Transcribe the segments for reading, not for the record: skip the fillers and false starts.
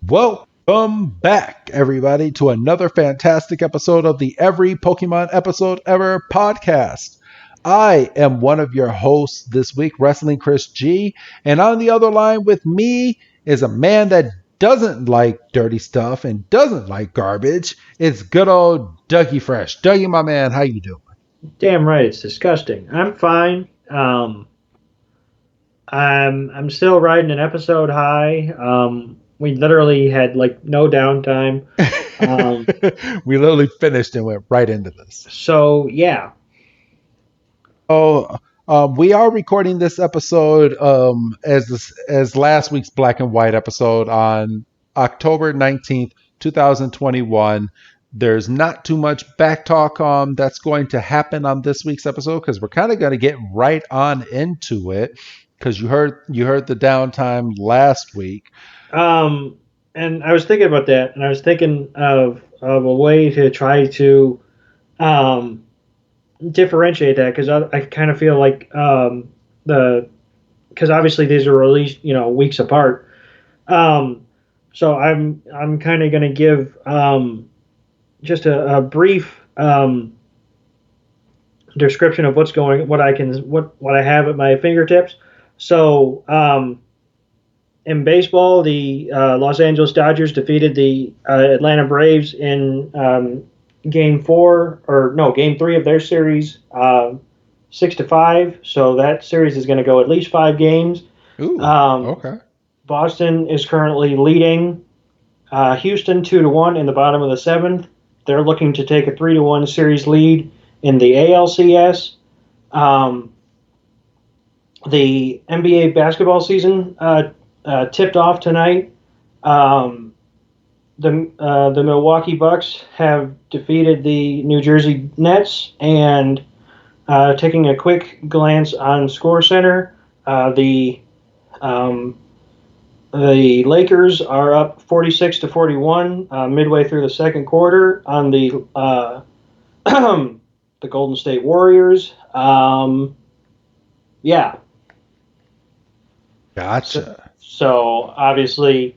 Welcome back, everybody, to another fantastic episode of the Every Pokemon Episode Ever podcast. I am one of your hosts this week, Wrestling Chris G, and on the other line with me is a man that doesn't like dirty stuff and doesn't like garbage. It's good old Dougie Fresh. Dougie, my man, how you doing? Damn right, it's disgusting. I'm fine. I'm still riding an episode high. We literally had like no downtime. We literally finished and went right into this. So yeah. We are recording this episode as last week's Black and White episode on October 19th, 2021. There's not too much back talk that's going to happen on this week's episode because we're kind of going to get right on into it because you heard the downtime last week. And I was thinking about that, and I was thinking of a way to try to differentiate that because I kind of feel like because obviously these are released weeks apart. So I'm kind of going to give just a brief description of what I have at my fingertips. So in baseball, the Los Angeles Dodgers defeated the Atlanta Braves in Game 3 of their series, 6-5. So that series is going to go at least 5 games. Ooh, okay. Boston is currently leading Houston 2-1 in the bottom of the 7th. They're looking to take a 3-1 series lead in the ALCS. The NBA basketball season tipped off tonight. The Milwaukee Bucks have defeated the New Jersey Nets, and taking a quick glance on Score Center, the Lakers are up 46-41 midway through the second quarter on the the Golden State Warriors. Yeah. Gotcha. So obviously,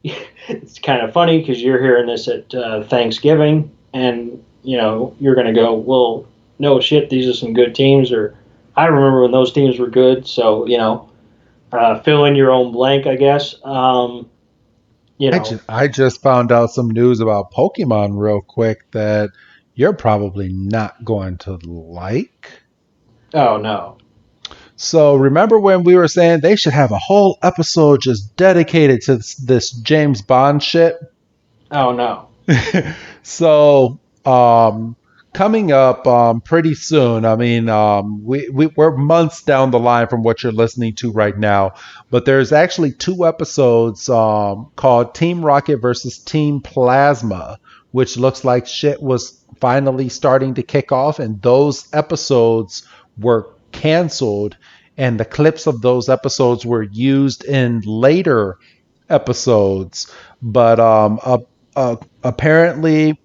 it's kind of funny because you're hearing this at Thanksgiving, and you're going to go, well, no shit, these are some good teams, or I remember when those teams were good. So fill in your own blank, I guess. I just found out some news about Pokemon real quick that you're probably not going to like. Oh no. So remember when we were saying they should have a whole episode just dedicated to this James Bond shit? Oh no. So coming up pretty soon. I mean, we're months down the line from what you're listening to right now, but there's actually 2 episodes called Team Rocket versus Team Plasma, which looks like shit was finally starting to kick off, and those episodes were canceled, and the clips of those episodes were used in later episodes, but apparently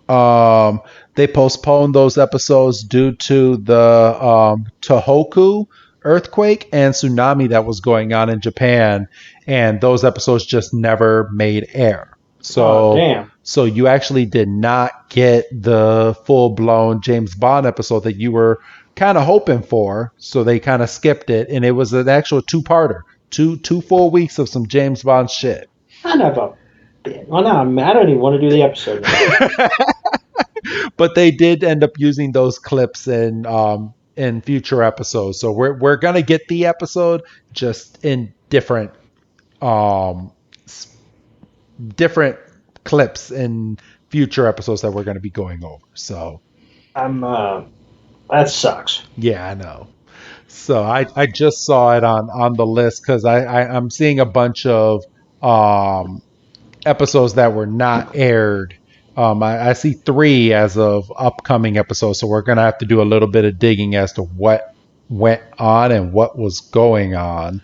they postponed those episodes due to the Tohoku earthquake and tsunami that was going on in Japan, and those episodes just never made air. So you actually did not get the full-blown James Bond episode that you were kind of hoping for, so they kind of skipped it, and it was an actual 2-parter, two full weeks of some James Bond shit. I don't even want to do the episode now. But they did end up using those clips in future episodes, so we're gonna get the episode just in different clips in future episodes that we're going to be going over. So that sucks. Yeah, I know. So I just saw it on the list because I'm seeing a bunch of episodes that were not aired. I see 3 as of upcoming episodes, so we're going to have to do a little bit of digging as to what went on and what was going on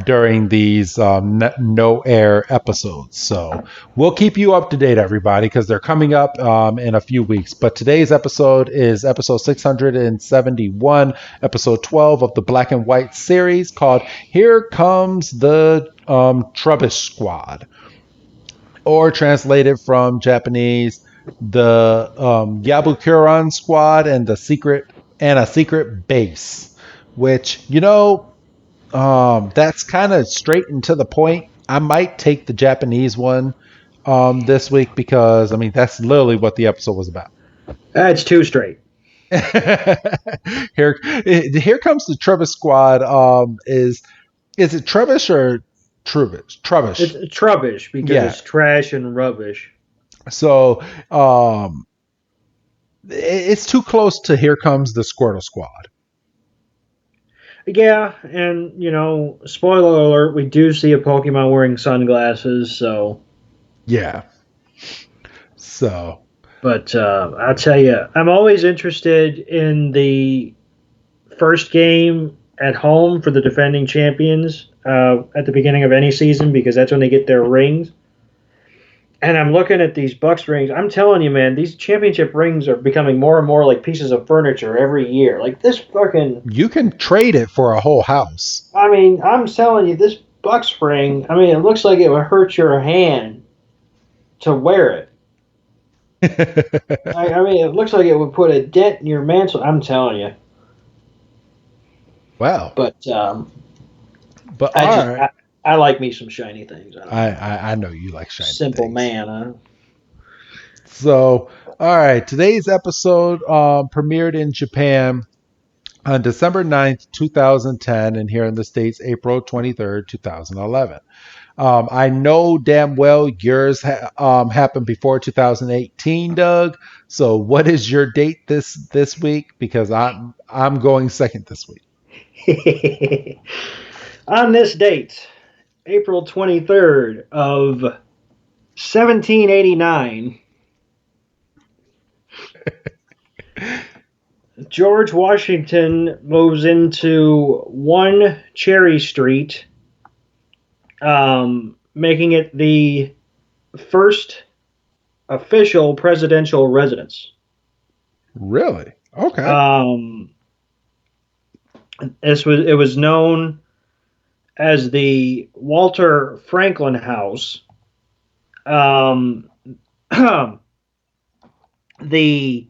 during these no air episodes. So we'll keep you up to date, everybody, because they're coming up in a few weeks. But today's episode is episode 671, episode 12 of the Black and White series, called Here Comes the Trubbish Squad. or translated from Japanese, the Yabukuron squad and a secret base, which that's kind of straight and to the point. I might take the Japanese one this week because I mean that's literally what the episode was about. That's two straight. Here comes the Trubbish squad. Is it Trubbish or Trubbish? It's Trubbish. Trubbish because Yeah. it's trash and rubbish. So it's too close to Here Comes the Squirtle Squad. Yeah, and spoiler alert, we do see a Pokemon wearing sunglasses. So, Yeah. So but I'll tell you, I'm always interested in the first game at home for the defending champions at the beginning of any season because that's when they get their rings. And I'm looking at these Bucks rings. I'm telling you, man, these championship rings are becoming more and more like pieces of furniture every year. Like this fucking. you can trade it for a whole house. I mean, I'm telling you, this Bucks ring. I mean, it looks like it would hurt your hand to wear it. I mean, it looks like it would put a dent in your mantle. I'm telling you. Wow. But But I all just right. I like me some shiny things. I don't know. I know you like shiny Simple things. man, huh? So all right, today's episode premiered in Japan on December 9th, 2010, and here in the States, April 23rd, 2011. I know damn well yours happened before 2018, Doug. So what is your date this week? Because I'm going second this week. On this date, April 23rd of 1789, George Washington moves into 1 Cherry Street, making it the first official presidential residence. Really? Okay. Um, it was known as the Walter Franklin House. Um, the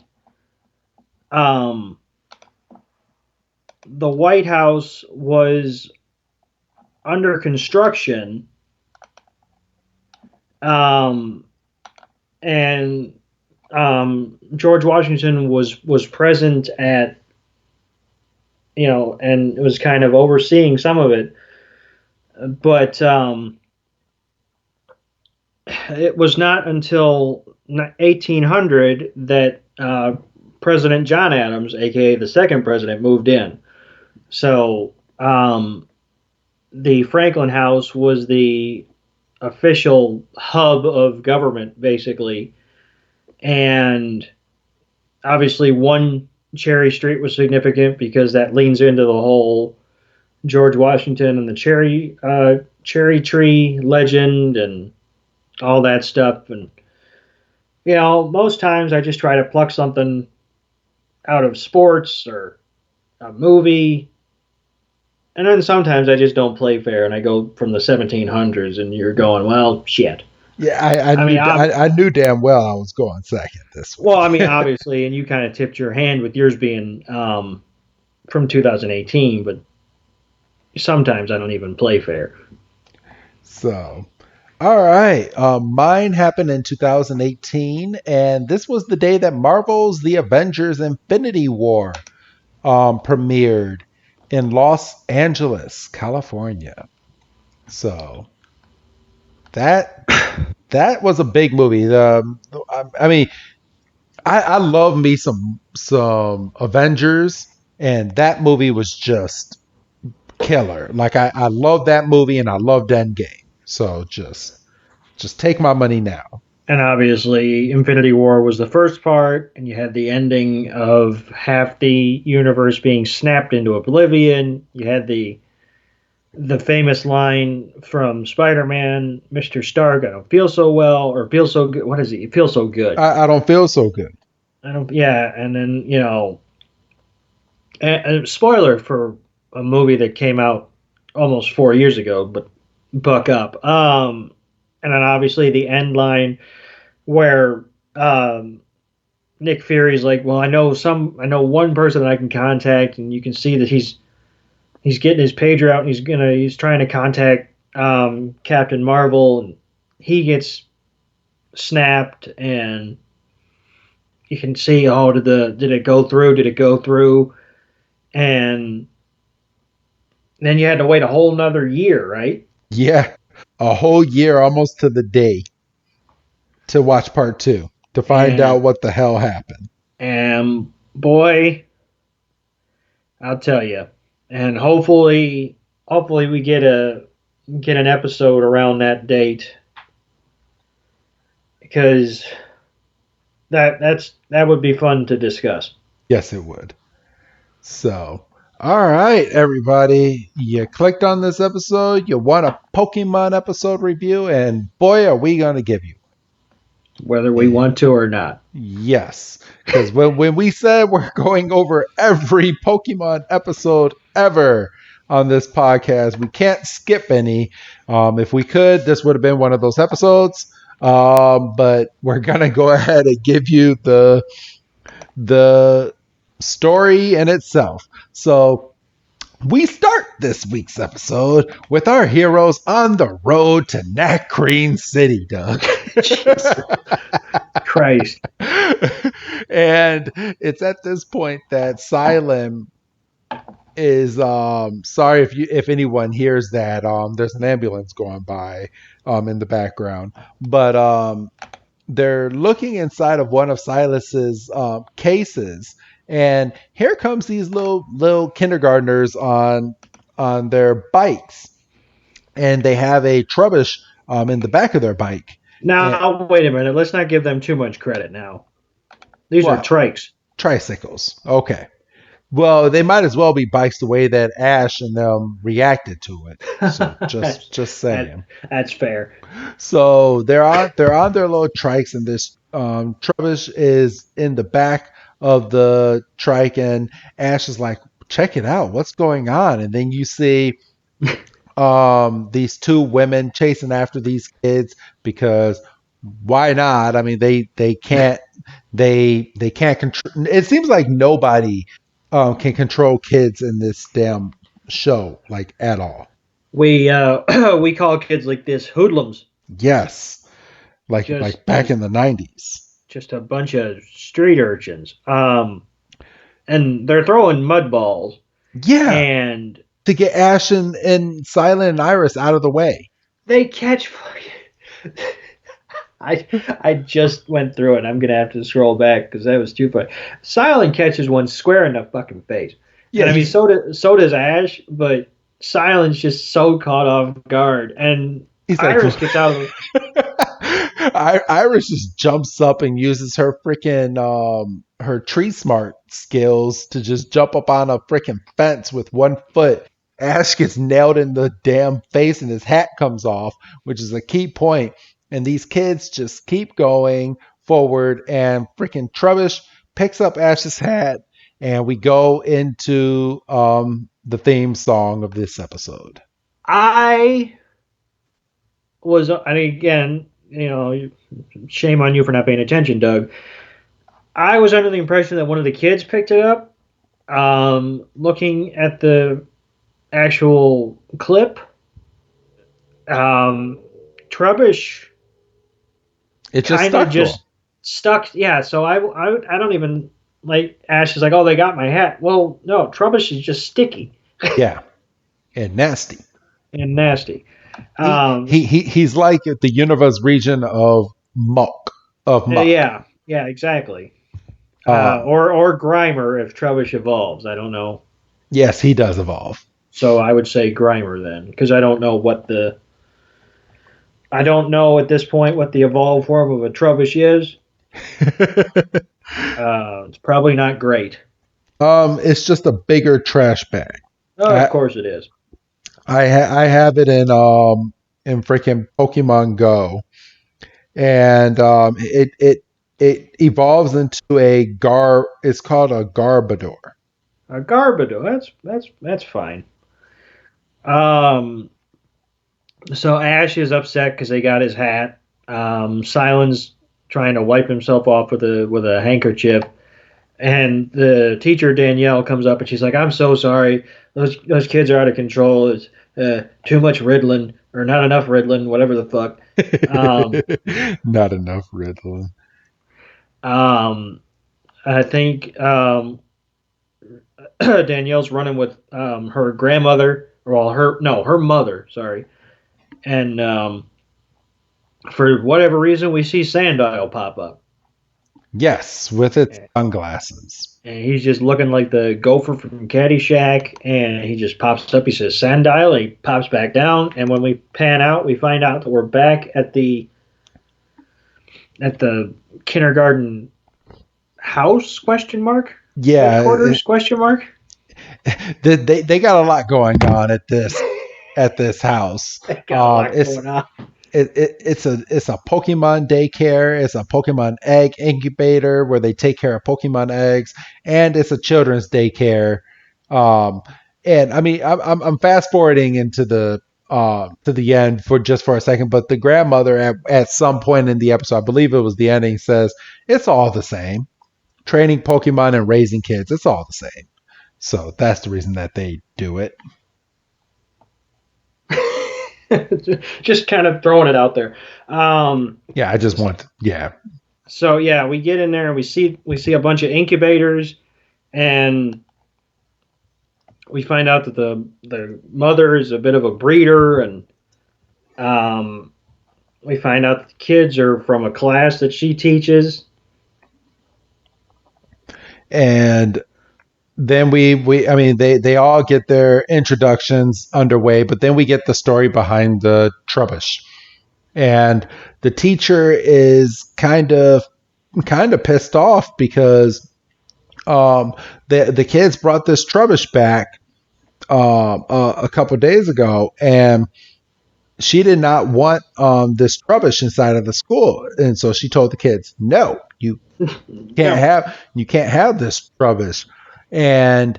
um, the White House was under construction, and George Washington was present at and was kind of overseeing some of it, but it was not until 1800 that President John Adams, aka the second president, moved in. So the Franklin House was the official hub of government, basically, and obviously 1 Cherry Street was significant because that leans into the whole George Washington and the cherry tree legend and all that stuff. And most times I just try to pluck something out of sports or a movie, and then sometimes I just don't play fair and I go from the 1700s, and you're going, well, shit. Yeah, I mean, I knew damn well I was going second this week. well, I mean, obviously, and you kind of tipped your hand with yours being from 2018, but sometimes I don't even play fair. So, all right. Mine happened in 2018, and this was the day that Marvel's The Avengers Infinity War premiered in Los Angeles, California. So that that was a big movie. I mean, I love me some Avengers, and that movie was just killer. Like I love that movie, and I loved Endgame. So just take my money now. And obviously, Infinity War was the first part, and you had the ending of half the universe being snapped into oblivion. You had the famous line from Spider-Man, Mr. Stark, I don't feel so well, or feel so good. What is it? You feel so good. I don't feel so good. I don't, yeah, and then, and spoiler for a movie that came out almost 4 years ago, but buck up. and then obviously the end line where um, Nick Fury's like, well, I know one person that I can contact, and you can see that he's getting his pager out, and he's trying to contact Captain Marvel, and he gets snapped, and you can see, oh, did it go through? Did it go through? And then you had to wait a whole nother year, right? Yeah, a whole year almost to the day to watch part two to find And out what the hell happened. and boy, I'll tell you. And hopefully we get an episode around that date because that would be fun to discuss. Yes, it would. So, all right, everybody. You clicked on this episode. You want a Pokemon episode review, and boy, are we going to give you. Whether we And want to or not. yes, because when we said we're going over every Pokemon episode ever on this podcast, we can't skip any. If we could, this would have been one of those episodes. But we're gonna go ahead and give you the story in itself. So we start this week's episode with our heroes on the road to Nacrene City, Doug. Jesus Christ. And it's at this point that Silem is sorry if anyone hears that there's an ambulance going by in the background, but they're looking inside of one of Silas's cases, and here comes these little kindergartners on their bikes, and they have a Trubbish in the back of their bike. And, Now wait a minute. Let's not give them too much credit now. These are well, trikes. tricycles. Okay. Well, they might as well be bikes the way that Ash and them reacted to it. So just saying. That's fair. So they're on their little trikes, and this Trubbish is in the back of the trike, and Ash is like, "Check it out, what's going on?" And then you see these two women chasing after these kids because why not? I mean, they can't they can't control. It seems like nobody can control kids in this damn show like at all. We we call kids like this hoodlums. Yes, like Just back in the 90s. just a bunch of street urchins. And they're throwing mud balls. Yeah, And to get Ash and Silent and Iris out of the way. they catch fucking. I just went through it. I'm gonna have to scroll back because that was too funny. Silent catches one square in the fucking face, Yeah, and I mean he's so does Ash, but Silent's just so caught off guard, and he's like Iris gets out of. Iris just jumps up and uses her freaking her tree smart skills to just jump up on a freaking fence with one foot. Ash gets nailed in the damn face and his hat comes off, which is a key point. And these kids just keep going forward, and freaking Trubbish picks up Ash's hat, and we go into the theme song of this episode. I was, and again, shame on you for not paying attention, Doug. I was under the impression that one of the kids picked it up. Looking at the actual clip, Trubbish It just kind of stuck to him. just stuck. Yeah, so I don't even like Ash is like, oh, they got my hat. Well, no, Trubbish is just sticky Yeah, and nasty. and nasty. He's like the universe region of muck. Yeah, exactly. Uh, Or Grimer if Trubbish evolves. I don't know. yes, he does evolve. So I would say Grimer then, because I don't know I don't know at this point what the evolved form of a Trubbish is. It's probably not great. It's just a bigger trash bag. Oh, of course it is. I have it in freaking Pokemon Go, and it evolves into a gar. It's called a Garbodor. A Garbodor. That's fine. Um, So Ash is upset because they got his hat. Silence trying to wipe himself off with a handkerchief, and the teacher Danielle comes up and she's like, "I'm so sorry. Those kids are out of control. It's too much Ritalin or not enough Ritalin, whatever the fuck." Um, Not enough Ritalin. um, I think Danielle's running with her grandmother, or well, her mother, sorry, and for whatever reason, we see Sandile pop up, Yes, with its sunglasses. and he's just looking like the gopher from Caddyshack, and he just pops up. He says Sandile, and he pops back down, and when we pan out, we find out that we're back at the kindergarten house question mark Yeah, headquarters question mark. they got a lot going on at this house. They got a lot It's going on. it's a Pokemon daycare. It's a Pokemon egg incubator where they take care of Pokemon eggs, and it's a children's daycare. Um, and I mean, I'm fast forwarding into the to the end for just for a second, but the grandmother at some point in the episode, I believe it was the ending, says it's all the same. Training Pokemon and raising kids, it's all the same. So that's the reason that they do it. Just kind of throwing it out there. Um, Yeah, I just want, yeah. so yeah, we get in there and we see a bunch of incubators, and we find out that the mother is a bit of a breeder, and um, we find out that the kids are from a class that she teaches. And then we I mean they all get their introductions underway, but then we get the story behind the Trubbish. And the teacher is kind of pissed off because the kids brought this Trubbish back a couple days ago, and she did not want this Trubbish inside of the school, and so she told the kids, "No, No, you can't have this Trubbish." And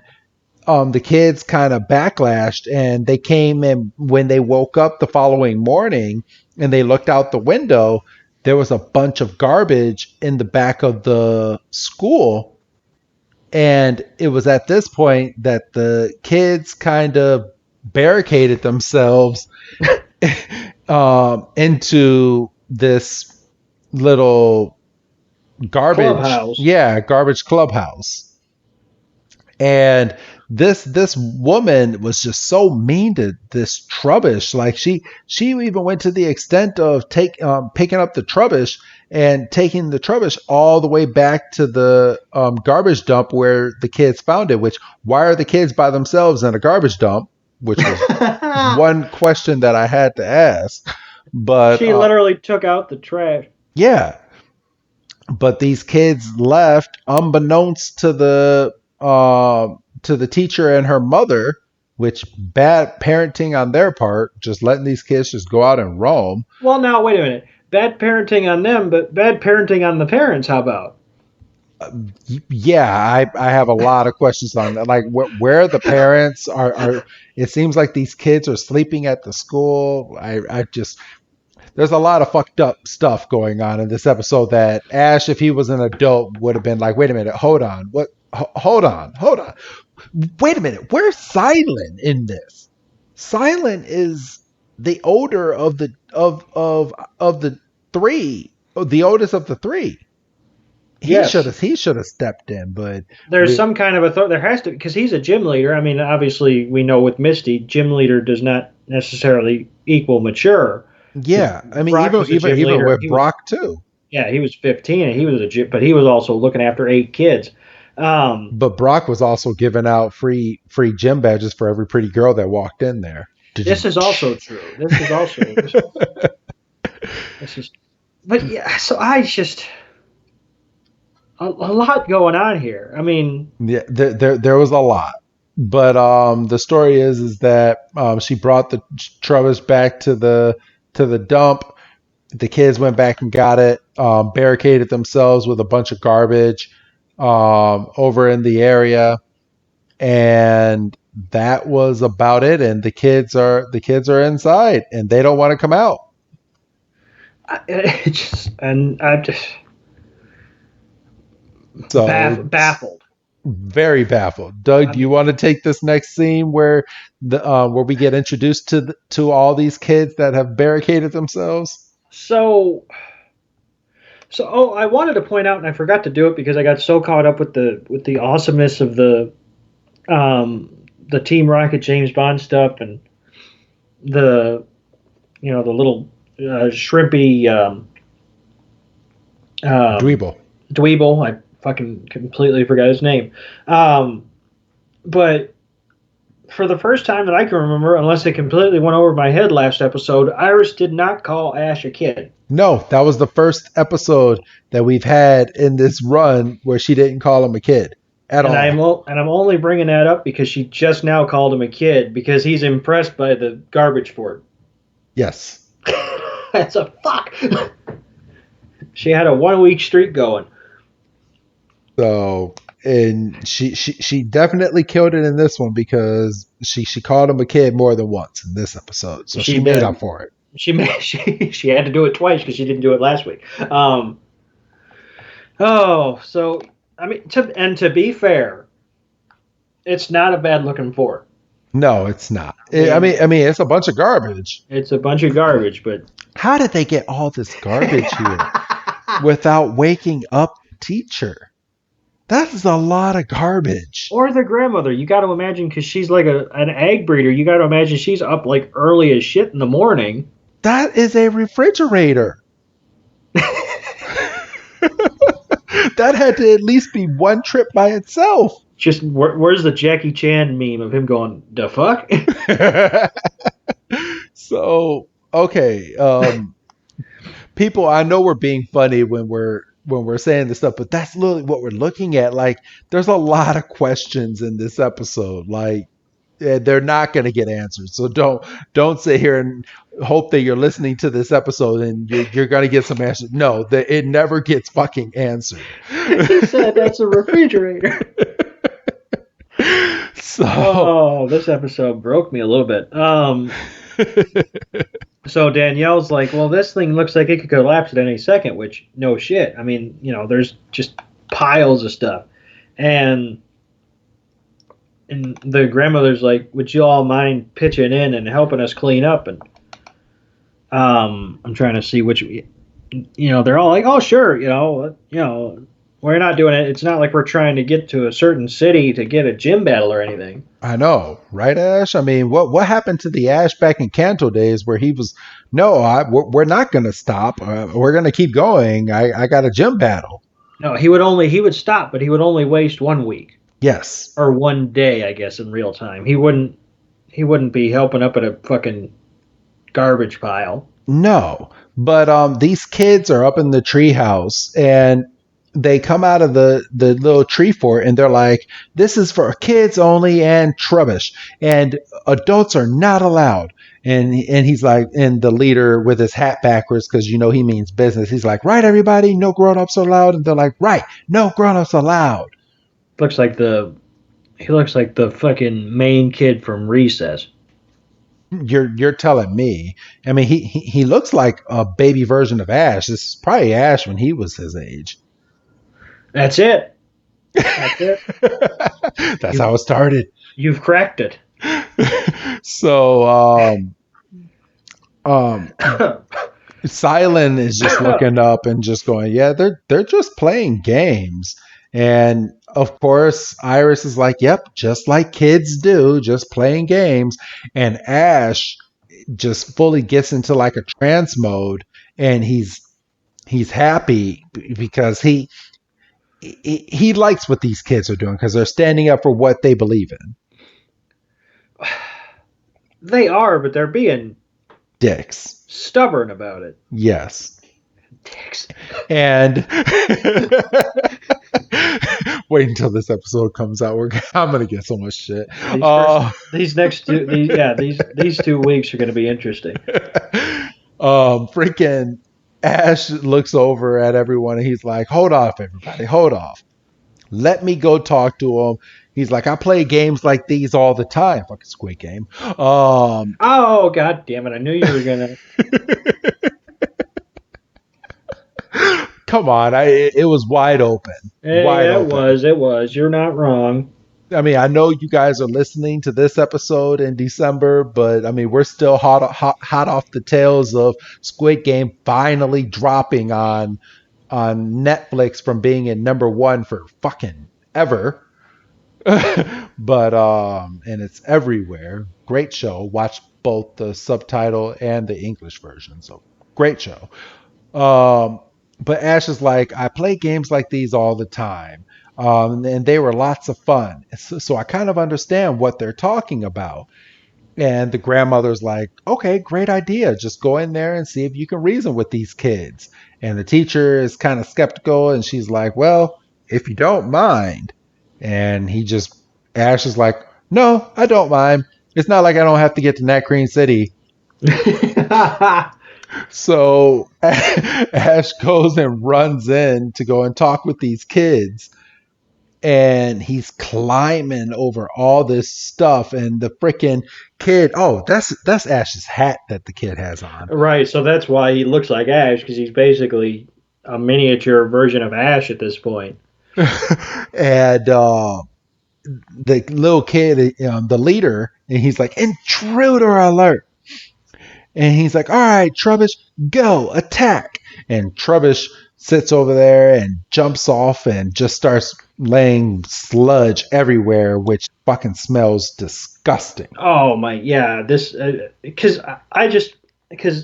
the kids kind of backlashed, and they came in when they woke up the following morning and they looked out the window. There was a bunch of garbage in the back of the school, and it was at this point that the kids kind of barricaded themselves into this little clubhouse. garbage clubhouse. And this woman was just so mean to this Trubbish. Like she even went to the extent of picking up the Trubbish and taking the Trubbish all the way back to the garbage dump where the kids found it. Which, why are the kids by themselves in a garbage dump? Which was one question that I had to ask. But She literally took out the trash. yeah, but these kids left unbeknownst to the teacher and her mother, which bad parenting on their part, just letting these kids just go out and roam. Well, now wait a minute. Bad parenting on them, but bad parenting on the parents. How about? Yeah, I have a lot of questions on that. Like, where the parents are. It seems like these kids are sleeping at the school. I just there's a lot of fucked up stuff going on in this episode that Ash, if he was an adult, would have been like, wait a minute, hold on, what? Hold on, wait a minute, where's Silent in this? Silent is the older of the three, the oldest of the three. Yes, He should have stepped in, but there's we some kind of authority. There has to, because he's a gym leader. I mean, obviously, we know with Misty, gym leader does not necessarily equal mature. yeah, I mean Brock was a gym even leader. with Brock too. Yeah, he was 15, and he was a gym, but he was also looking after 8 kids. Um, But Brock was also giving out free gym badges for every pretty girl that walked in there. Did you? this is also true. This is, but yeah. So I just a lot going on here. I mean, Yeah, there was a lot, but the story is that she brought the Trubbish back to the dump. The kids went back and got it, barricaded themselves with a bunch of garbage over in the area, and that was about it. And the kids are inside and they don't want to come out. I'm just So baffled. very baffled. Doug, I do you mean, want to take this next scene where we get introduced to all these kids that have barricaded themselves? so I wanted to point out, and I forgot to do it because I got so caught up with the awesomeness of the Team Rocket James Bond stuff and the the little shrimpy um, Dweeble. dweeble. I fucking completely forgot his name. But for the first time that I can remember, unless it completely went over my head last episode, Iris did not call Ash a kid. No, that was the first episode that we've had in this run where she didn't call him a kid at And all. I'm only bringing that up because she just now called him a kid because he's impressed by the garbage fort. Yes. That's a fuck. She had a 1 week streak going. So, and she definitely killed it in this one because she called him a kid more than once in this episode. So she She made did. up for it. She had to do it twice because she didn't do it last week. So I mean, to be fair, it's not a bad looking fort. No, it's not. Yeah. I mean, it's a bunch of garbage. It's a bunch of garbage, but How did they get all this garbage here without waking up the teacher? That is a lot of garbage. or the grandmother. You got to imagine because she's like an egg breeder. You got to imagine she's up like early as shit in the morning. That is a refrigerator. That had to at least be one trip by itself. Just where's the Jackie Chan meme of him going the fuck? So, okay, people, I know we're being funny when we're saying this stuff, but that's literally what we're looking at. Like, there's a lot of questions in this episode. Like, they're not going to get answered. So don't sit here and hope that you're listening to this episode and you're going to get some answers. No, it never gets fucking answered. He said that's a refrigerator. So, Oh, this episode broke me a little bit. So Danielle's like, well, this thing looks like it could collapse at any second, which no shit. I mean, there's just piles of stuff. And the grandmother's like, would you all mind pitching in and helping us clean up? And I'm trying to see which, they're all like, oh, sure, we're not doing it. It's not like we're trying to get to a certain city to get a gym battle or anything. I know, right, Ash? I mean, what happened to the Ash back in Kanto days where he was, no, we're not going to stop. We're going to keep going. I got a gym battle. No, he would stop, but he would only waste 1 week. Yes. Or 1 day, I guess, in real time. He wouldn't be helping up at a fucking garbage pile. No, but these kids are up in the treehouse and they come out of the little tree fort and they're like, this is for kids only and Trubbish, and adults are not allowed. And he's like, and the leader with his hat backwards, because he means business. He's like, right, everybody, no grown-ups allowed. And they're like, right, no grown-ups allowed. He looks like the fucking main kid from Recess. You're telling me. I mean, he looks like a baby version of Ash. This is probably Ash when he was his age. That's it. That's it. That's how it started. You've cracked it. So, Silent is just looking up and just going, yeah, they're just playing games. And of course, Iris is like, yep, just like kids do, just playing games. And Ash just fully gets into like a trance mode, and he's happy because he likes what these kids are doing because they're standing up for what they believe in. They are, but they're being dicks. Stubborn about it. Yes. Dicks. And wait until this episode comes out. I'm gonna get so much shit. These 2 weeks are gonna be interesting. Freaking Ash looks over at everyone and he's like, hold off, everybody, hold off. Let me go talk to him. He's like, I play games like these all the time. Fucking Squid Game. Um, Oh, god damn it. I knew you were going to. Come on, it was wide open, wide Yeah, it open. was. It was. You're not wrong. I mean, I know you guys are listening to this episode in December, but I mean, we're still hot off the tails of Squid Game finally dropping on Netflix from being in number one for fucking ever. But and it's everywhere. Great show. Watch both the subtitle and the English version. So great show. Um, but Ash is like, I play games like these all the time. And they were lots of fun. So I kind of understand what they're talking about. And the grandmother's like, okay, great idea. Just go in there and see if you can reason with these kids. And the teacher is kind of skeptical and she's like, well, if you don't mind. And Ash is like, no, I don't mind. It's not like I don't have to get to Nacrene City. So Ash goes and runs in to go and talk with these kids. And he's climbing over all this stuff. And the freaking kid, oh, that's Ash's hat that the kid has on. Right, so that's why he looks like Ash, because he's basically a miniature version of Ash at this point. And the little kid, the leader, and he's like, intruder alert. And he's like, all right, Trubbish, go, attack. And Trubbish sits over there and jumps off and just starts laying sludge everywhere, which fucking smells disgusting. Oh my, yeah, this because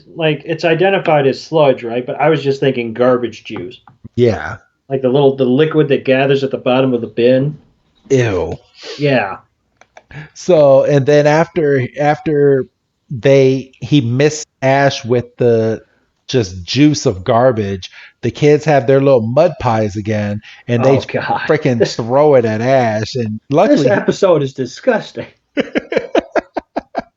like it's identified as sludge, right? But I was just thinking garbage juice, Yeah. like the liquid that gathers at the bottom of the bin. Ew. Yeah. So, and then after he missed Ash with the just juice of garbage, the kids have their little mud pies again, and they Oh god, freaking throw it at Ash, and this luckily, episode is disgusting.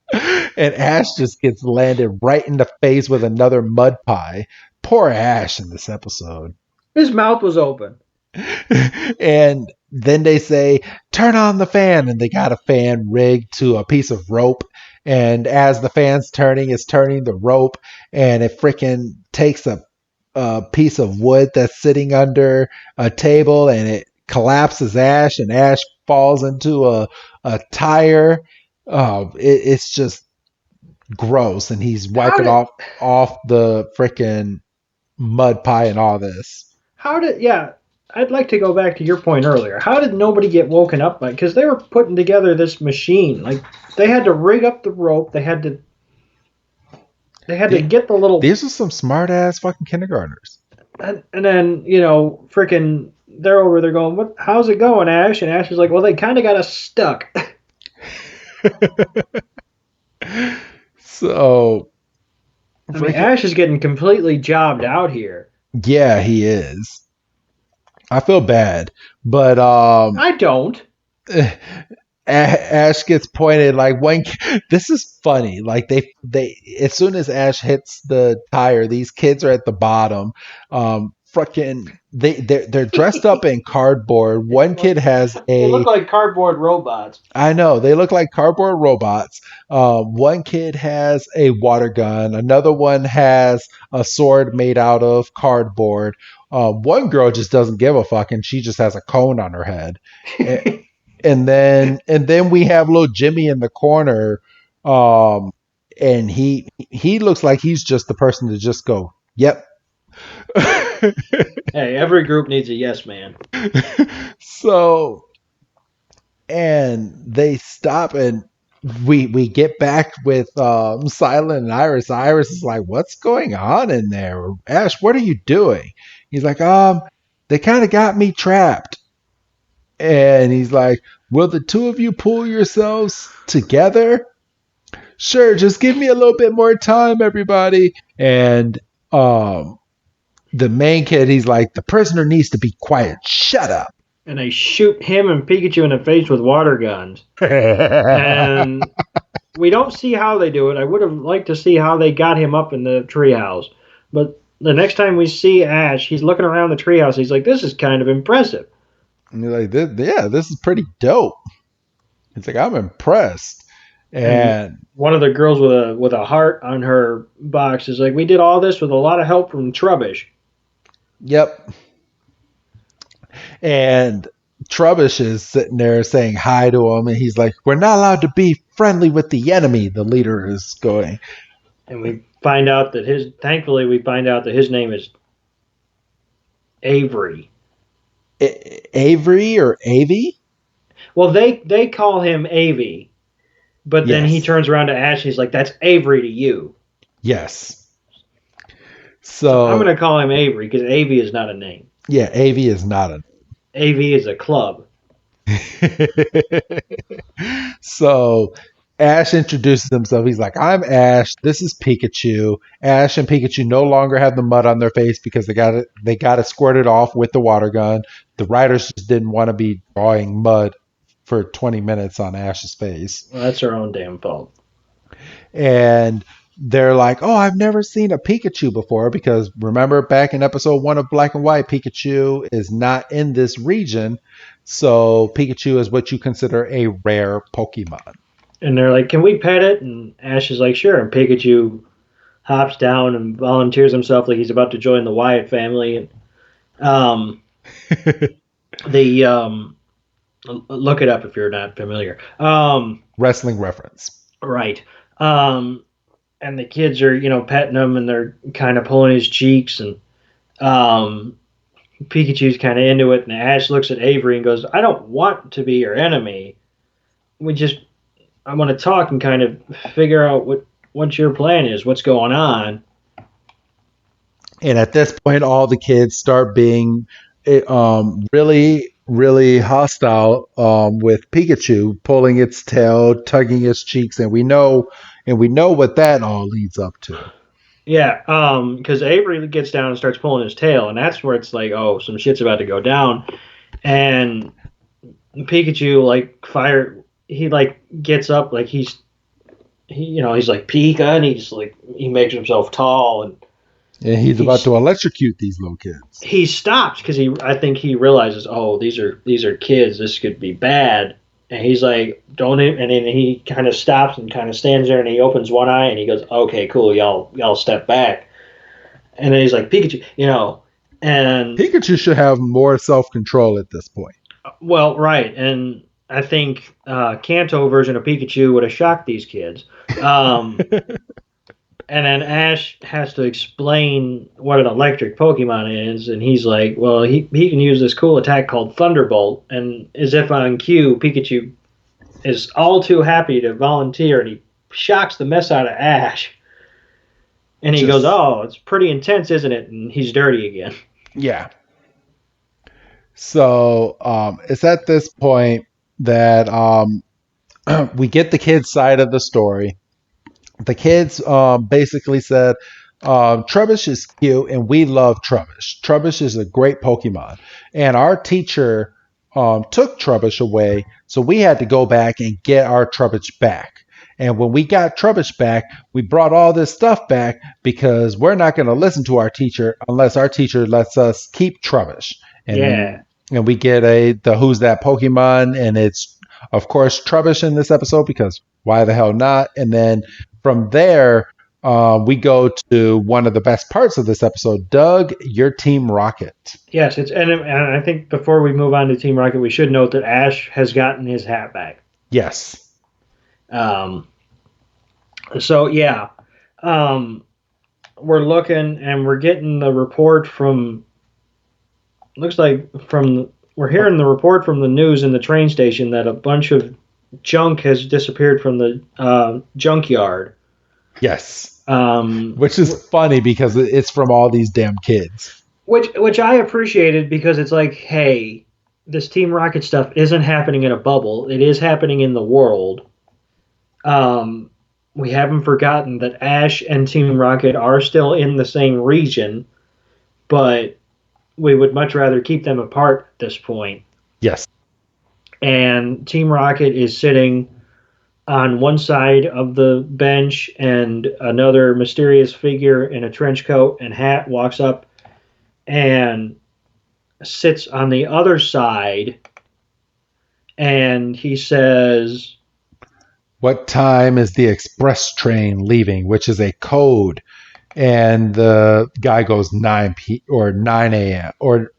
and Ash just gets landed right in the face with another mud pie. Poor Ash in this episode. His mouth was open. And then they say, turn on the fan. And they got a fan rigged to a piece of rope. And as the fan's turning, it's turning the rope. And it freaking takes a piece of wood that's sitting under a table and it collapses Ash. And Ash falls into a tire. It's just gross. And he's wiping off the freaking mud pie and all this. Yeah, I'd like to go back to your point earlier. How did nobody get woken up by? Because they were putting together this machine. Like they had to rig up the rope. They had to get the little. These are some smart ass fucking kindergartners. And then freaking they're over there going, "What? How's it going, Ash?" And Ash was like, "Well, they kind of got us stuck." So, I mean, Ash is getting completely jobbed out here. Yeah, he is. I feel bad, but I don't. Ash gets pointed like when this is funny. Like they as soon as Ash hits the tire, these kids are at the bottom. Fucking they're dressed up in cardboard. One kid has They look like cardboard robots. I know they look like cardboard robots. One kid has a water gun. Another one has a sword made out of cardboard. One girl just doesn't give a fuck, and she just has a cone on her head. And then we have little Jimmy in the corner, and he looks like he's just the person to just go, "Yep." Hey, every group needs a yes man. So, and they stop and we get back with Silent and Iris. Iris is like, what's going on in there? Ash, what are you doing? He's like, they kind of got me trapped. And he's like, will the two of you pull yourselves together? Sure, just give me a little bit more time, everybody. And the main kid, he's like, the prisoner needs to be quiet. Shut up. And they shoot him and Pikachu in the face with water guns. And we don't see how they do it. I would have liked to see how they got him up in the treehouse. But the next time we see Ash, he's looking around the treehouse. He's like, this is kind of impressive. And you're like, yeah, this is pretty dope. It's like, I'm impressed. And And one of the girls with a heart on her box is like, we did all this with a lot of help from Trubbish. yep. And Trubbish is sitting there saying hi to him, and he's like, "We're not allowed to be friendly with the enemy." The leader is going, And thankfully, we find out that his name is Avery. Avery or Avy? Well, they call him Avy, but then he Yes, turns around to Ash. He's like, "That's Avery to you." yes. So I'm So going to call him Avery because Avy is not a name. yeah, Avy is not a. Avy is a club. So Ash introduces himself. He's like, "I'm Ash. This is Pikachu." Ash and Pikachu no longer have the mud on their face because they got it squirted off with the water gun. The writers just didn't want to be drawing mud for 20 minutes on Ash's face. Well, that's our own damn fault. And they're like, "Oh, I've never seen a Pikachu before," because remember back in episode 1 of Black and White, Pikachu is not in this region. So Pikachu is what you consider a rare Pokemon. And they're like, "Can we pet it?" And Ash is like, "Sure." And Pikachu hops down and volunteers himself like he's about to join the Wyatt family. And the look it up if you're not familiar. Wrestling reference. Right. And the kids are, petting him and they're kind of pulling his cheeks and Pikachu's kind of into it. And Ash looks at Avery and goes, "I don't want to be your enemy. I want to talk and kind of figure out what your plan is, what's going on." And at this point, all the kids start being really, really hostile with Pikachu pulling its tail, tugging its cheeks, and we know what that all leads up to. Yeah, because Avery gets down and starts pulling his tail, and that's where it's like, oh, some shit's about to go down. And Pikachu he gets up like he's like Pika, and he makes himself tall, and And he's about he's to electrocute these little kids. he stops because I think he realizes, oh, these are kids, this could be bad. And he's like, don't it? And then he kind of stops and kind of stands there and he opens one eye and he goes, okay, cool, y'all step back. And then he's like, Pikachu, and Pikachu should have more self control at this point. well, right. And I think Kanto version of Pikachu would have shocked these kids. Um, and then Ash has to explain what an electric Pokemon is, and he's like, well, he can use this cool attack called Thunderbolt, and as if on cue, Pikachu is all too happy to volunteer, and he shocks the mess out of Ash. And he goes, oh, it's pretty intense, isn't it? And he's dirty again. Yeah. So it's at this point that we get the kids' side of the story. The kids basically said, Trubbish is cute and we love Trubbish. Trubbish is a great Pokemon. And our teacher took Trubbish away, so we had to go back and get our Trubbish back. And when we got Trubbish back, we brought all this stuff back because we're not going to listen to our teacher unless our teacher lets us keep Trubbish. And we get the Who's That Pokemon, and it's, of course, Trubbish in this episode because why the hell not? And then from there, we go to one of the best parts of this episode. Doug, your Team Rocket. Yes, and I think before we move on to Team Rocket, we should note that Ash has gotten his hat back. Yes. So yeah, we're looking and we're getting the report from. Looks like we're hearing the report from the news in the train station that a bunch of junk has disappeared from the junkyard. Yes. Which is funny because it's from all these damn kids. Which I appreciated because it's like, hey, this Team Rocket stuff isn't happening in a bubble. It is happening in the world. We haven't forgotten that Ash and Team Rocket are still in the same region, but we would much rather keep them apart at this point. Yes. And Team Rocket is sitting on one side of the bench, and another mysterious figure in a trench coat and hat walks up and sits on the other side, and he says, What time is the express train leaving? Which is a code. And the guy goes 9 a.m. or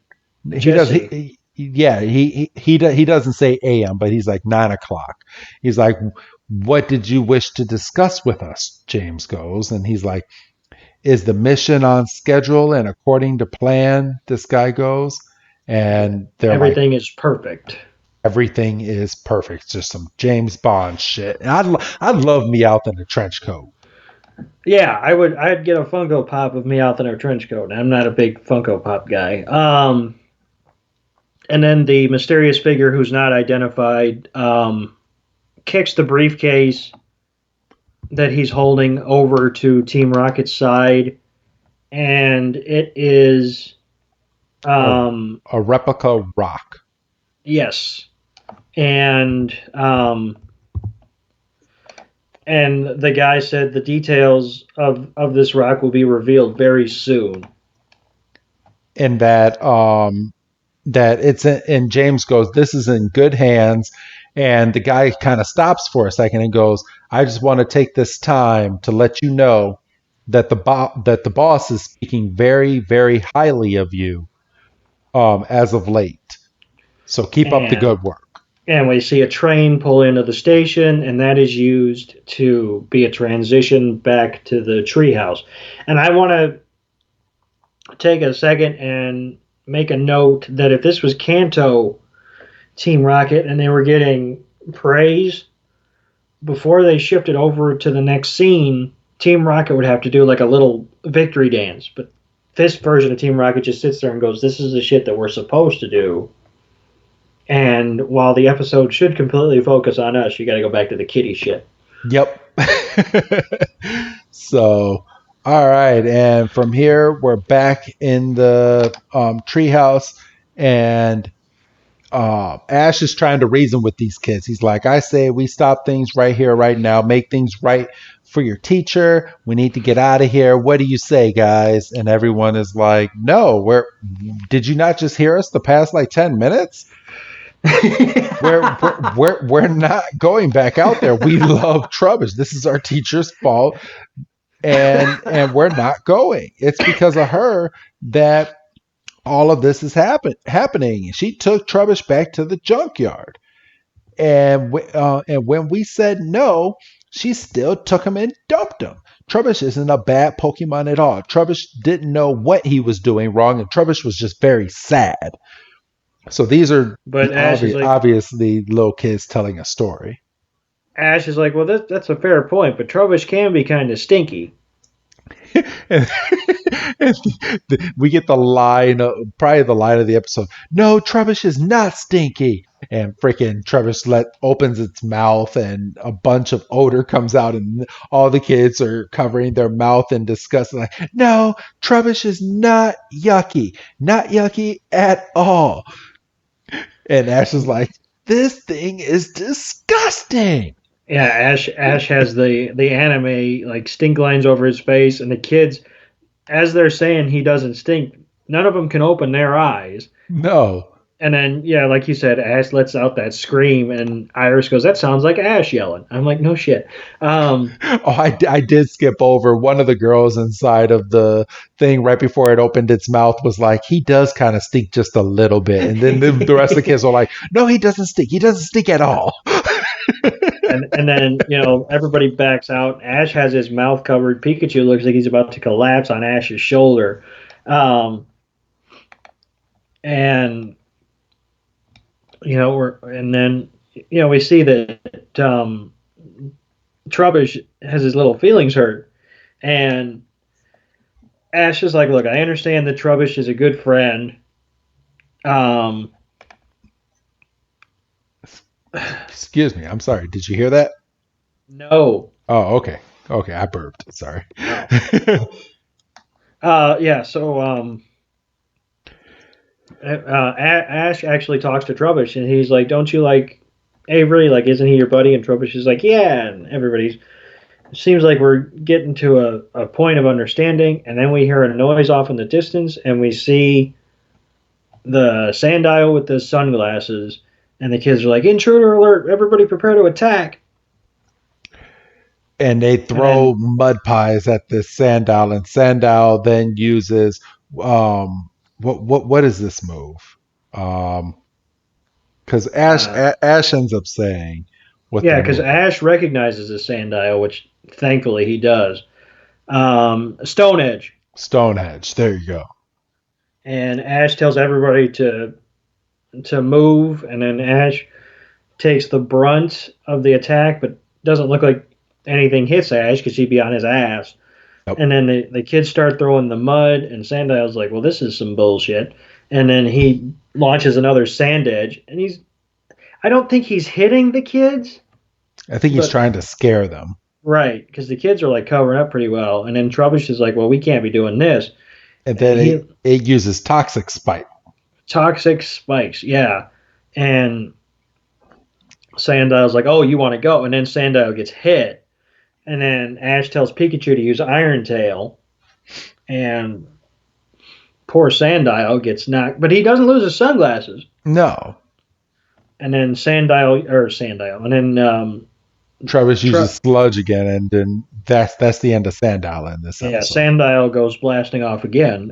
he does Jesse, yeah, he doesn't say a.m., but he's like 9 o'clock. He's like, what did you wish to discuss with us? James goes, and he's like, is the mission on schedule and according to plan? This guy goes, and they're like, everything is perfect. everything is perfect. It's just some James Bond shit. And I'd love me out in a trench coat. Yeah, I would. I'd get a Funko Pop of me out in a trench coat. I'm not a big Funko Pop guy. And then the mysterious figure who's not identified kicks the briefcase that he's holding over to Team Rocket's side, and it is A, um, a replica rock. yes, and and the guy said the details of this rock will be revealed very soon. And that it's in, and James goes, this is in good hands. And the guy kind of stops for a second and goes, I just want to take this time to let you know that that the boss is speaking very, very highly of you as of late. So keep up the And good work. and we see a train pull into the station, and that is used to be a transition back to the treehouse. And I want to take a second and make a note that if this was Kanto Team Rocket and they were getting praise before they shifted over to the next scene, Team Rocket would have to do like a little victory dance. But this version of Team Rocket just sits there and goes, "This is the shit that we're supposed to do." And while the episode should completely focus on us, you got to go back to the kitty shit. Yep. So, all right. And from here, we're back in the treehouse, and Ash is trying to reason with these kids. He's like, I say we stop things right here, right now, make things right for your teacher. We need to get out of here. What do you say, guys? And everyone is like, no, did you not just hear us the past like 10 minutes? We're not going back out there. We love Trubbish. This is our teacher's fault, and we're not going. It's because of her that all of this is happening. She took Trubbish back to the junkyard, and when we said no, she still took him and dumped him. Trubbish isn't a bad Pokemon at all. Trubbish didn't know what he was doing wrong, and Trubbish was just very sad. So these are But obviously little kids telling a story. Ash is like, well, that's a fair point, but Trubbish can be kind of stinky. and, and we get the line, probably the line of the episode. No, Trubbish is not stinky. And freaking Trubbish opens its mouth, and a bunch of odor comes out, and all the kids are covering their mouth in disgust. Like, no, Trubbish is not yucky at all. And Ash is like, this thing is disgusting. Yeah, Ash has the anime like stink lines over his face, and the kids, as they're saying he doesn't stink, none of them can open their eyes. No. And then, yeah, like you said, Ash lets out that scream, and Iris goes, "That sounds like Ash yelling." I'm like, "No shit." I did skip over one of the girls inside of the thing right before it opened its mouth was like, he does kind of stink just a little bit. And then the rest of the kids were like, no, he doesn't stink. He doesn't stink at all. and then everybody backs out. Ash has his mouth covered. Pikachu looks like he's about to collapse on Ash's shoulder, and and then we see that Trubbish has his little feelings hurt, and Ash is like, "Look, I understand that Trubbish is a good friend." Excuse me. I'm sorry. Did you hear that? No. Oh, okay. Okay, I burped. Sorry. No. Yeah. So Ash actually talks to Trubbish, and he's like, "Don't you like Avery? Like, isn't he your buddy?" And Trubbish is like, "Yeah." And everybody's seems like we're getting to a point of understanding, and then we hear a noise off in the distance, and we see the Sandile with the sunglasses, and the kids are like, "Intruder alert! Everybody prepare to attack!" And they And throw then mud pies at this Sandal, and Sandal then uses what is this move? Um, because uh, Ash ends up saying what the yeah, because move. Ash recognizes the Sandile, which thankfully he does. Stone Edge, Stonehenge. There you go. and Ash tells everybody to move, and then Ash takes the brunt of the attack, but doesn't look like anything hits Ash because he'd be on his ass. Yep. And then the kids start throwing the mud, and Sandile's like, "Well, this is some bullshit." And then he launches another Sand Edge, and I don't think he's hitting the kids, I think he's but trying to scare them. right, because the kids are like covering up pretty well. And then Trubbish is like, "Well, we can't be doing this." And And then he it uses toxic spike. toxic spikes, yeah. And Sandile's like, "Oh, you want to go?" And then Sandile gets hit, and then Ash tells Pikachu to use Iron Tail, and poor Sandile gets knocked, but he doesn't lose his sunglasses. No. And then Sandile, and then Travis Tru- uses sludge again, and then that's the end of Sandal in this yeah, episode. Sandile goes blasting off again.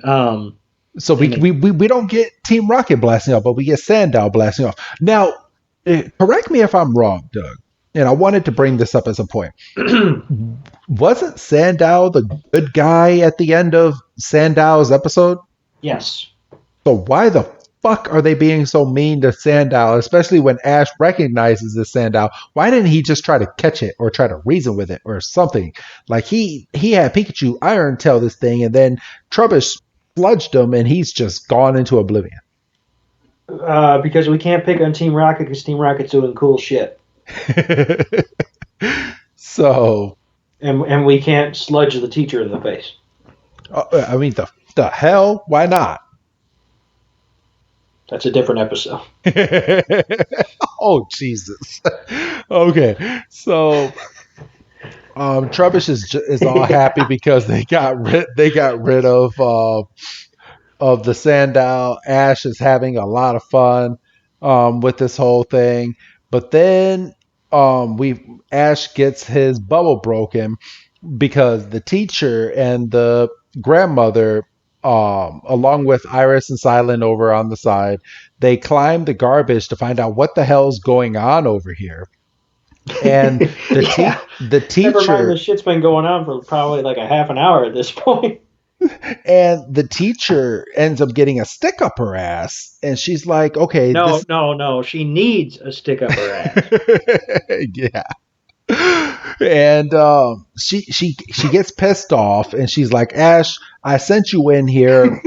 So And we don't get Team Rocket blasting off, but we get Sandal blasting off. Now, correct me if I'm wrong, Doug. And I wanted to bring this up as a point. Wasn't Sandal the good guy at the end of Sandal's episode? yes, So why the fuck are they being so mean to Sandal, especially when Ash recognizes the Sandal? Why didn't he just try to catch it or try to reason with it or something? Like he had Pikachu Iron Tail this thing, and then Trubbish sludged him, and he's just gone into oblivion. because we can't pick on Team Rocket because Team Rocket's doing cool shit, So, and we can't sludge the teacher in the face. I mean, the hell? Why not? That's a different episode. Oh Jesus. Okay, so Trubbish is all happy because they got rid of the Sandal. Ash is having a lot of fun with this whole thing, but then we Ash gets his bubble broken because the teacher and the grandmother, along with Iris and Silent over on the side, they climb the garbage to find out what the hell's going on over here. And Yeah. the Never mind, teacher this shit's been going on for probably like a half an hour at this point. and the teacher ends up getting a stick up her ass, and she's like, "Okay, No, this." no, no. She needs a stick up her ass. Yeah. And she gets pissed off, and she's like, Ash, I sent you in here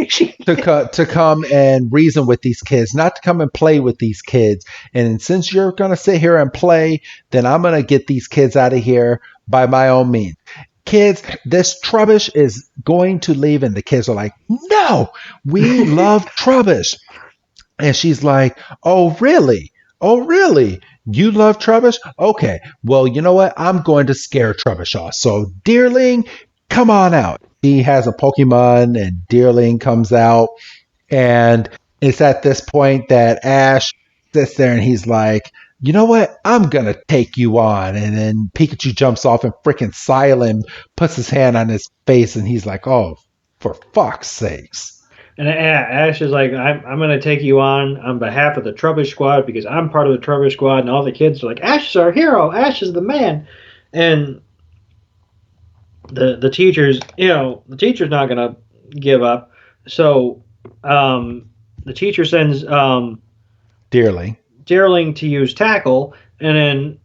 to come and reason with these kids, not to come and play with these kids. And since you're gonna sit here and play, then I'm gonna get these kids out of here by my own means. Kids, this Trubbish is going to leave, and the kids are like, no, we love Trubbish. And she's like, oh, really? Oh, really? You love Trubbish? Okay. Well, you know what? I'm going to scare Trubbish off. So, Deerling, come on out. He has a Pokemon, and Deerling comes out. And it's at this point that Ash sits there and he's like, you know what? I'm going to take you on. And then Pikachu jumps off, and freaking Silent puts his hand on his face, and he's like, oh, for fuck's sakes. And Ash is like, I'm going to take you on behalf of the Trubbish Squad because I'm part of the Trubbish Squad. And all the kids are like, Ash is our hero. Ash is the man. And the teachers, the teacher's not going to give up. So the teacher sends Dearly. Deerling to use Tackle. And then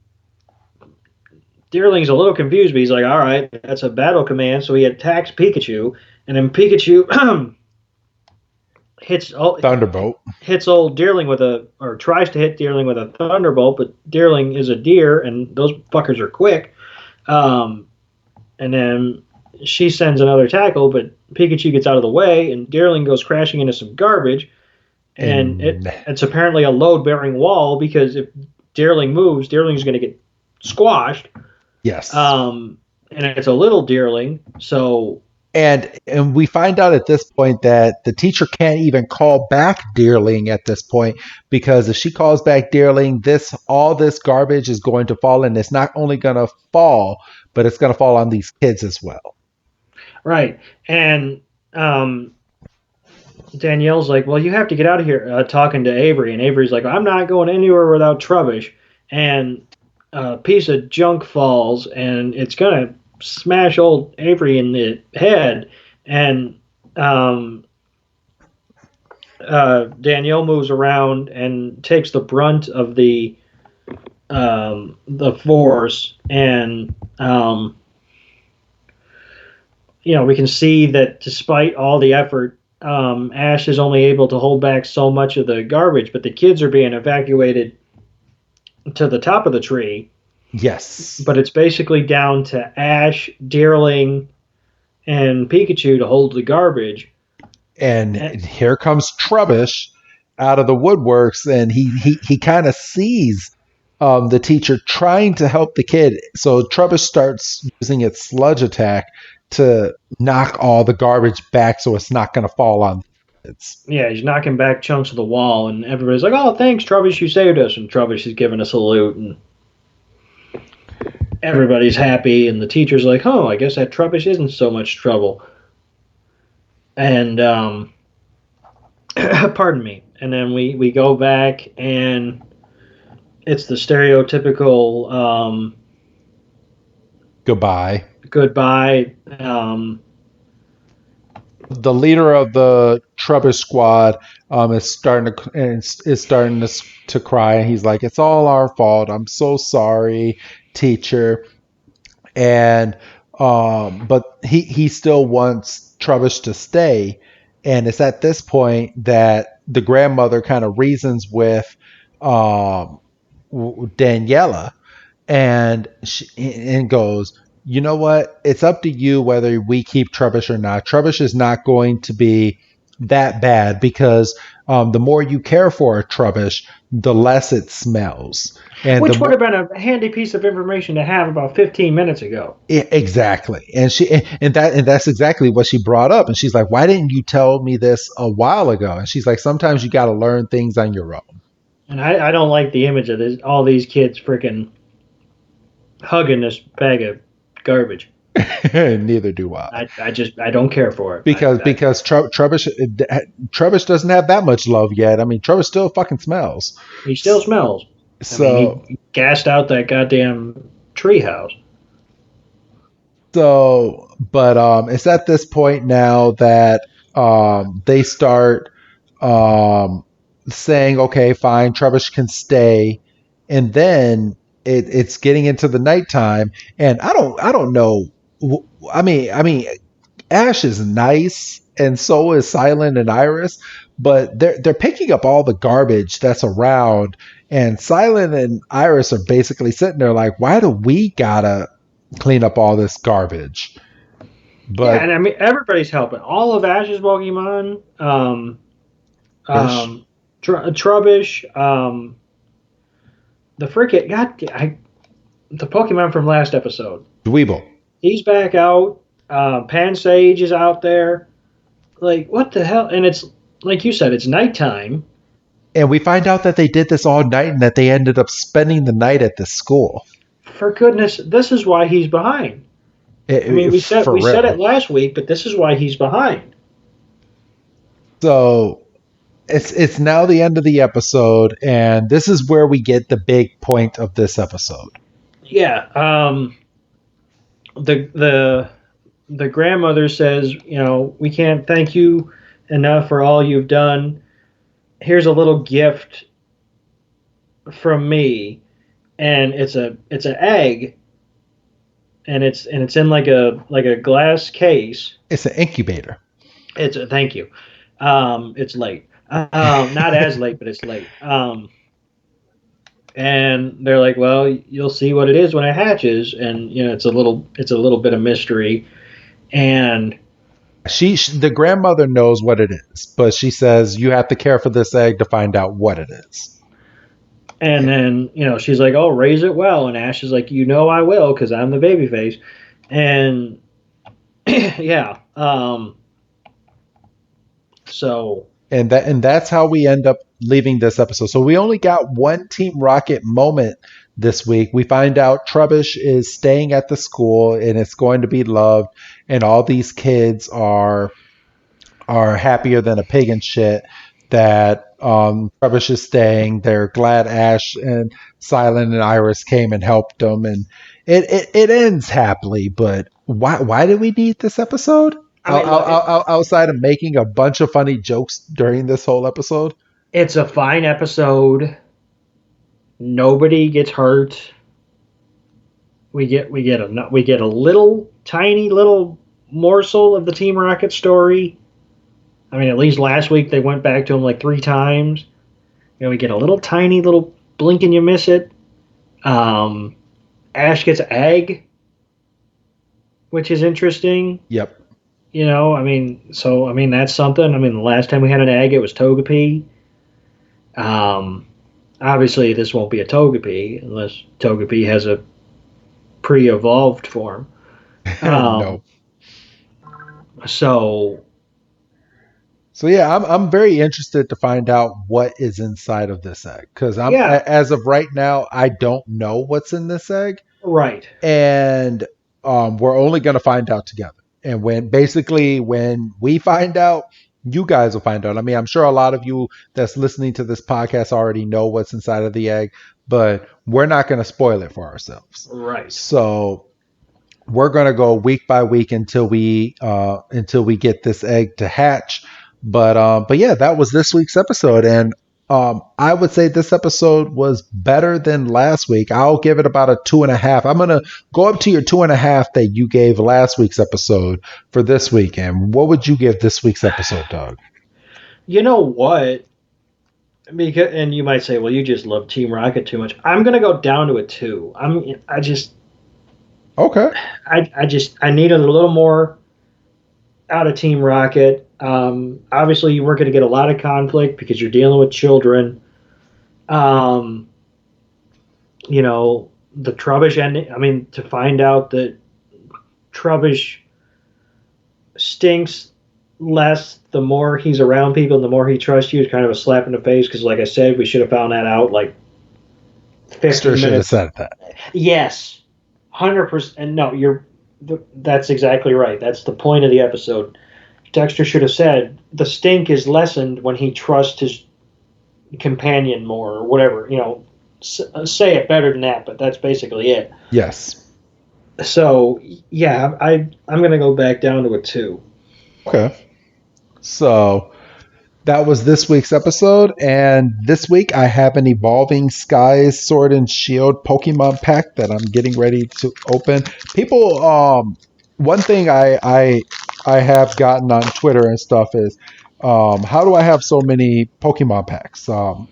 Deerling's a little confused, but he's like, all right, that's a battle command. So he attacks Pikachu. And then Pikachu hits old Deerling or tries to hit Deerling with a Thunderbolt, but Deerling is a deer, and those fuckers are quick. And then she sends another Tackle, but Pikachu gets out of the way, and Deerling goes crashing into some garbage. And it's apparently a load-bearing wall because if Deerling moves, Deerling's going to get squashed. Yes. And it's a little Deerling, so And we find out at this point that the teacher can't even call back Dearling at this point, because if she calls back Dearling, this all this garbage is going to fall, and it's not only going to fall, but it's going to fall on these kids as well. Right. And Danielle's like, well, you have to get out of here, talking to Avery. And Avery's like, I'm not going anywhere without Trubbish. And a piece of junk falls, and it's going to smash old Avery in the head. And Danielle moves around and takes the brunt of the force. And we can see that despite all the effort, Ash is only able to hold back so much of the garbage, but the kids are being evacuated to the top of the tree. Yes. But it's basically down to Ash, Deerling, and Pikachu to hold the garbage. And here comes Trubbish out of the woodworks, and he kind of sees the teacher trying to help the kid. So Trubbish starts using its sludge attack to knock all the garbage back so it's not going to fall on kids. Yeah, he's knocking back chunks of the wall, and everybody's like, oh, thanks, Trubbish, you saved us. And Trubbish is giving a salute, and everybody's happy, and the teacher's like, oh, I guess that Trubbish isn't so much trouble. And, pardon me. And then we go back, and it's the stereotypical Goodbye. Goodbye. The leader of the Trubbish squad is starting to cry. He's like, "It's all our fault. I'm so sorry, teacher." And but he still wants Trubbish to stay, and it's at this point that the grandmother kind of reasons with um, Daniela, and goes, you know what? It's up to you whether we keep Trubbish or not. Trubbish is not going to be that bad, because the more you care for a Trubbish, the less it smells. And Which would have been a handy piece of information to have about 15 minutes ago. Exactly. And that's exactly what she brought up. And she's like, "Why didn't you tell me this a while ago?" And she's like, "Sometimes you got to learn things on your own." And I don't like the image of all these kids freaking hugging this bag of garbage. Neither do I. I don't care for it. Because Trubbish doesn't have that much love yet. I mean, Trubbish still fucking smells. He still smells. So he gassed out that goddamn treehouse. But it's at this point now that they start saying, "Okay, fine, Trubbish can stay," and then it's getting into the nighttime, and I don't know. I mean, Ash is nice, and so is Silent and Iris, but they're picking up all the garbage that's around, and Silent and Iris are basically sitting there like, "Why do we gotta clean up all this garbage?" Yeah, But and I mean everybody's helping. All of Ash's Pokemon, Fish, Trubbish, the freaking the Pokemon from last episode. Dweeble. He's back out. Pansage is out there. Like, what the hell? And it's like you said, it's nighttime. And we find out that they did this all night, and that they ended up spending the night at the school. For goodness, this is why he's behind. I mean, we said it last week, but this is why he's behind. So it's now the end of the episode, and this is where we get the big point of this episode. Yeah. The grandmother says, we can't thank you enough for all you've done. Here's a little gift from me, and it's an egg, and it's in like a glass case. It's an incubator. Thank you. It's late. Not as late, but it's late. And they're like, well, you'll see what it is when it hatches, and it's a little bit of mystery. And the grandmother knows what it is, but she says you have to care for this egg to find out what it is. And then she's like, oh, raise it well. And Ash is like, I will, because I'm the baby face. And Yeah. So And that's how we end up leaving this episode. So we only got one Team Rocket moment this week. We find out Trubbish is staying at the school and it's going to be loved, and all these kids are happier than a pig in shit that Trubbish is staying. They're glad Ash and Silent and Iris came and helped them, and it ends happily. But why do we need this episode? I mean, look, Outside of making a bunch of funny jokes during this whole episode. it's a fine episode. Nobody gets hurt. We get a little tiny little morsel of the Team Rocket story. I mean, at least last week they went back to him like 3 times. We get a little tiny little blink and you miss it. Um, Ash gets egg, which is interesting. Yep. I mean, that's something. I mean, the last time we had an egg, it was Togepi. Um, Obviously, this won't be a Togepi unless Togepi has a pre-evolved form. Um, No. so So yeah, I'm very interested to find out what is inside of this egg because yeah, as of right now I don't know what's in this egg, right, and we're only going to find out together. And when we find out, you guys will find out. I mean, I'm sure a lot of you that's listening to this podcast already know what's inside of the egg, but we're not going to spoil it for ourselves. right. So we're going to go week by week until we get this egg to hatch. But yeah, that was this week's episode, and I would say this episode was better than last week. I'll give it about a 2.5. I'm gonna go up to your 2.5 that you gave last week's episode for this week. And what would you give this week's episode, Doug? You know what? And you might say, well, you just love Team Rocket too much. I'm gonna go down to a 2. Okay. I need a little more out of Team Rocket. Obviously, you weren't going to get a lot of conflict because you're dealing with children. Um, the Trubbish ending. I mean, to find out that Trubbish stinks less the more he's around people and the more he trusts you is kind of a slap in the face because, like I said, we should have found that out like Dexter 15 should have minutes. said that. Yes, 100%. And no, that's exactly right. That's the point of the episode. Dexter should have said the stink is lessened when he trusts his companion more, or whatever. Say it better than that, but that's basically it. Yes. So yeah, I'm gonna go back down to a 2. Okay. So that was this week's episode, and this week I have an Evolving Skies Sword and Shield Pokemon pack that I'm getting ready to open. People, one thing I have gotten on Twitter and stuff is, how do I have so many Pokemon packs? The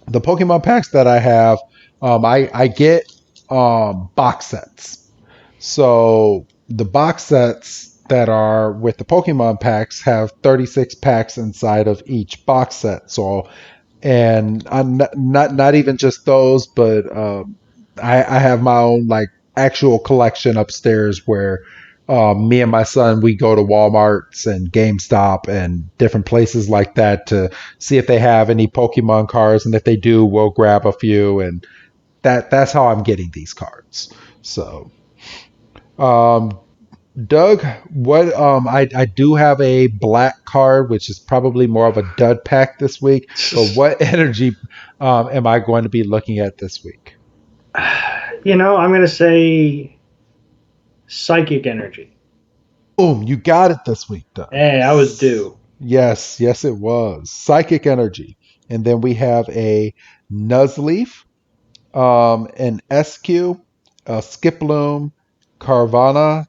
Pokemon packs that I have, I get box sets. So the box sets that are with the Pokemon packs have 36 packs inside of each box set. So, and I'm not even just those, but I have my own like actual collection upstairs where me and my son we go to Walmart's and GameStop and different places like that to see if they have any Pokemon cards, and if they do, we'll grab a few, and that's how I'm getting these cards. So. Um, Doug, what I do have a black card, which is probably more of a dud pack this week. But what energy am I going to be looking at this week? I'm gonna say psychic energy. Boom, you got it this week, Doug. Hey, I was due. Yes, yes, it was psychic energy, and then we have a Nuzleaf, an SQ, a Skiploom, Carvana,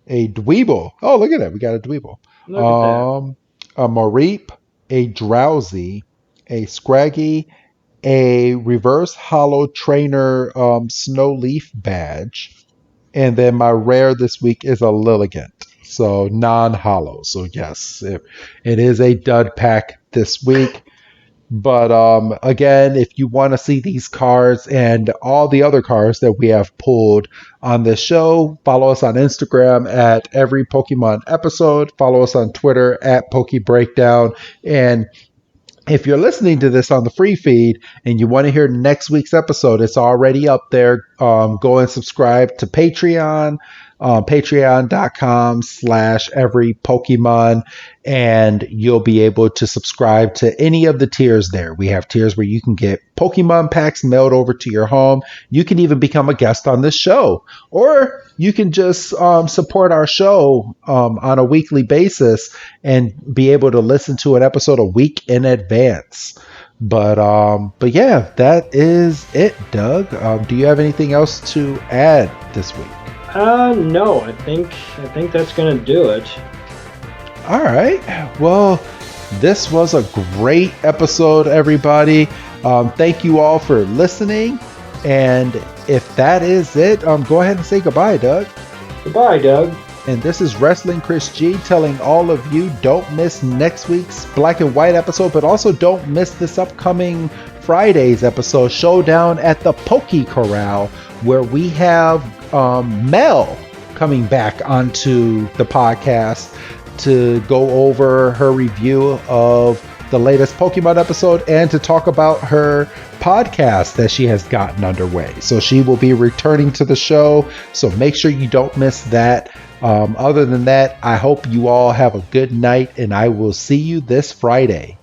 a Dweeble. Oh, look at that. We got a Dweeble. Look at that. A Mareep, a Drowsy, a Scraggy, a Reverse Hollow Trainer Snow Leaf badge. And then my rare this week is a Lilligant. So non hollow. So, yes, it is a dud pack this week. But again, if you want to see these cards and all the other cards that we have pulled on this show, follow us on Instagram at every Pokemon episode. Follow us on Twitter at PokeBreakdown. And if you're listening to this on the free feed and you want to hear next week's episode, it's already up there. Go and subscribe to Patreon, patreon.com/every Pokemon, and you'll be able to subscribe to any of the tiers there. We have tiers where you can get Pokemon packs mailed over to your home. You can even become a guest on this show, or you can just support our show on a weekly basis and be able to listen to an episode a week in advance. But yeah, that is it, Doug. Do you have anything else to add this week? No, I think that's gonna do it. All right. Well, this was a great episode, everybody. Thank you all for listening. And if that is it, go ahead and say goodbye, Doug. Goodbye, Doug. And this is Wrestling Chris G telling all of you, don't miss next week's Black and White episode, but also don't miss this upcoming Friday's episode, Showdown at the Poke Corral, where we have Mel coming back onto the podcast to go over her review of the latest Pokemon episode and to talk about her podcast that she has gotten underway. So she will be returning to the show, so make sure you don't miss that. Other than that, I hope you all have a good night, and I will see you this Friday.